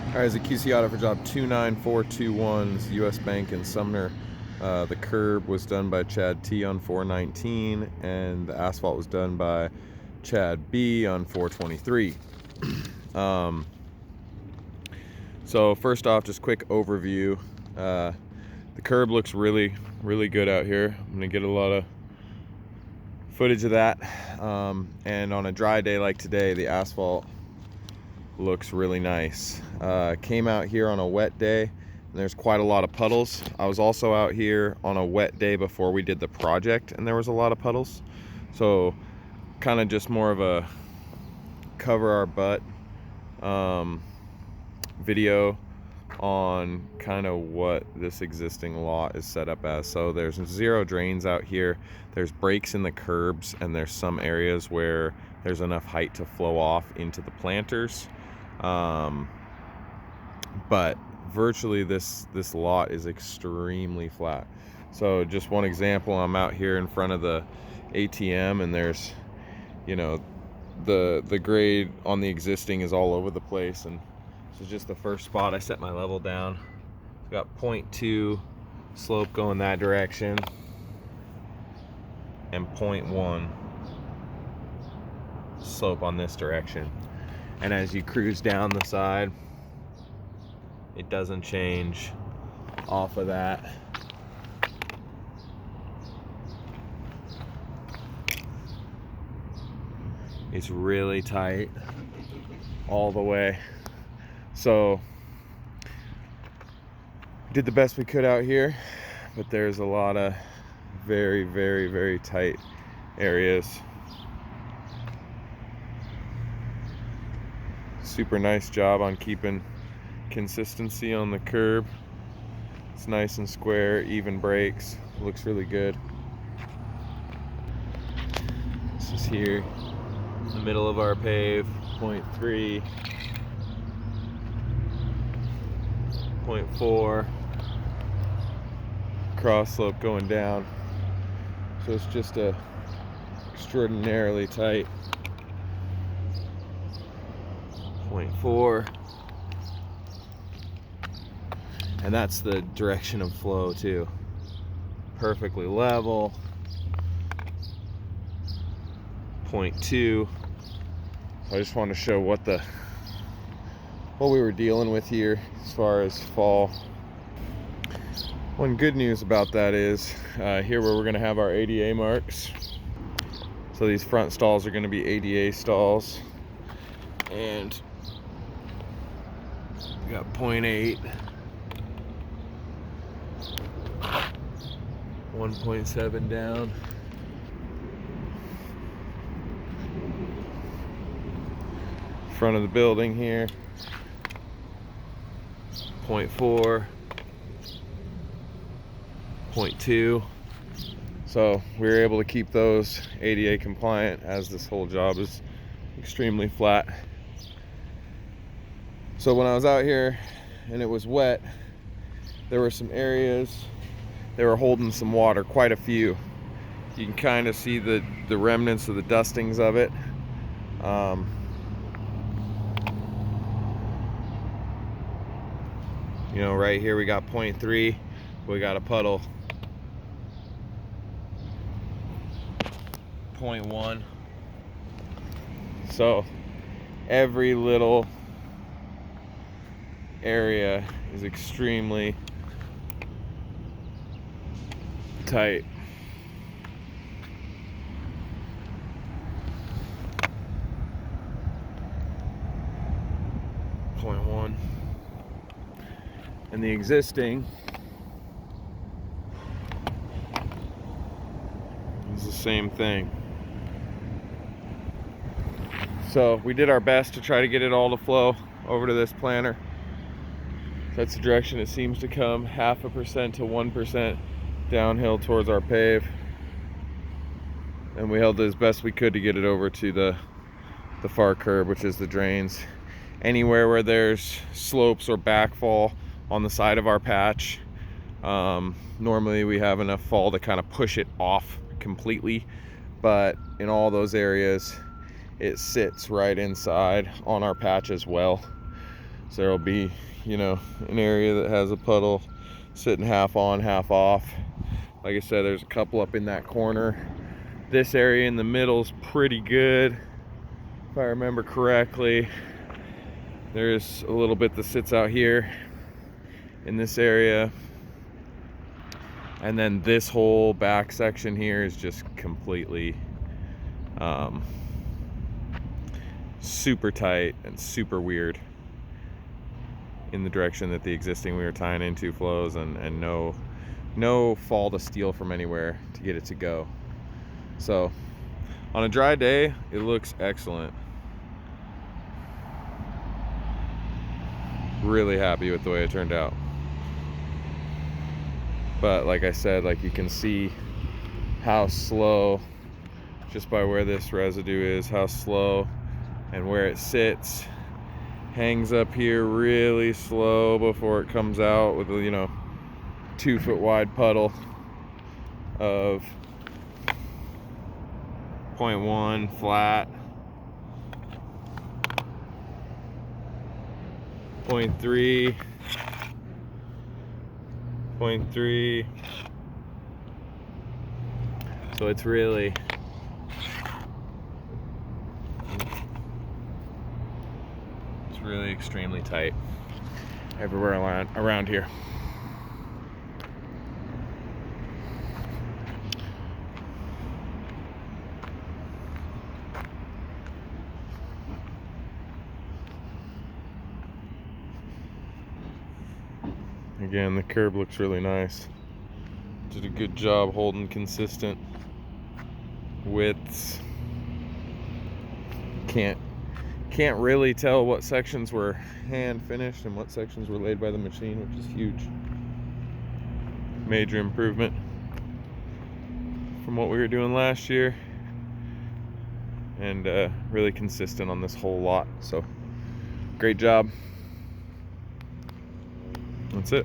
All right, ZQC Auto for job 29421, US Bank in Sumner. The curb was done by Chad T on 419, and the asphalt was done by Chad B on 423. So first off, just quick overview. The curb looks really good out here. I'm gonna get a lot of footage of that. And on a dry day like today, the asphalt looks really nice. Came out here on a wet day and there's quite a lot of puddles. I was also out here on a wet day before we did the project and there was a lot of puddles. So kind of just more of a cover our butt video on kind of what this existing lot is set up as. So there's 0 drains out here. There's breaks in the curbs and there's some areas where there's enough height to flow off into the planters. But virtually this lot is extremely flat. So just one example, I'm out here in front of the ATM and there's, you know, the grade on the existing is all over the place, and this is just the first spot I set my level down. I've got 0.2 slope going that direction and 0.1 slope on this direction. And as you cruise down the side, it doesn't change off of that. It's really tight all the way. So did the best we could out here, but there's a lot of very tight areas. Super nice job on keeping consistency on the curb. It's nice and square, even breaks. Looks really good. This is here in the middle of our pave, 0.3, 0.4, cross slope going down. So it's just a extraordinarily tight 0.4. And that's the direction of flow too. Perfectly level. 0.2. So I just want to show what we were dealing with here as far as fall. One good news about that is here where we're going to have our ADA marks. So these front stalls are going to be ADA stalls, and we got 0.8, 1.7 down. Front of the building here, 0.4, 0.2. So we were able to keep those ADA compliant, as this whole job is extremely flat. So when I was out here and it was wet, there were some areas they were holding some water, quite a few. You can kind of see the remnants of the dustings of it. You know, right here we got 0.3, we got a puddle, 0.1. So every little area is extremely tight. .1. And the existing is the same thing. So we did our best to try to get it all to flow over to this planter. That's the direction it seems to come, 0.5% to 1% downhill towards our pave. And we held it as best we could to get it over to the far curb, which is the drains. Anywhere where there's slopes or backfall on the side of our patch, normally we have enough fall to kind of push it off completely, but in all those areas it sits right inside on our patch as well. So there'll be, you know, an area that has a puddle sitting half on, half off. Like I said, there's a couple up in that corner. This area in the middle is pretty good, if I remember correctly. There's a little bit that sits out here in this area. And then this whole back section here is just completely super tight and super weird in the direction that the existing we were tying into flows, and no fall to steel from anywhere to get it to go. So on a dry day, it looks excellent. Really happy with the way it turned out. But like I said, like you can see how slow, just by where this residue is, how slow, and where it sits, hangs up here really slow before it comes out with a, you know, 2 foot wide puddle of 0.1 flat, 0.3, 0.3. So it's really extremely tight everywhere around here. Again, the curb looks really nice. Did a good job holding consistent widths. Can't really tell what sections were hand finished and what sections were laid by the machine, which is huge. Major improvement from what we were doing last year, and really consistent on this whole lot. So great job. That's it.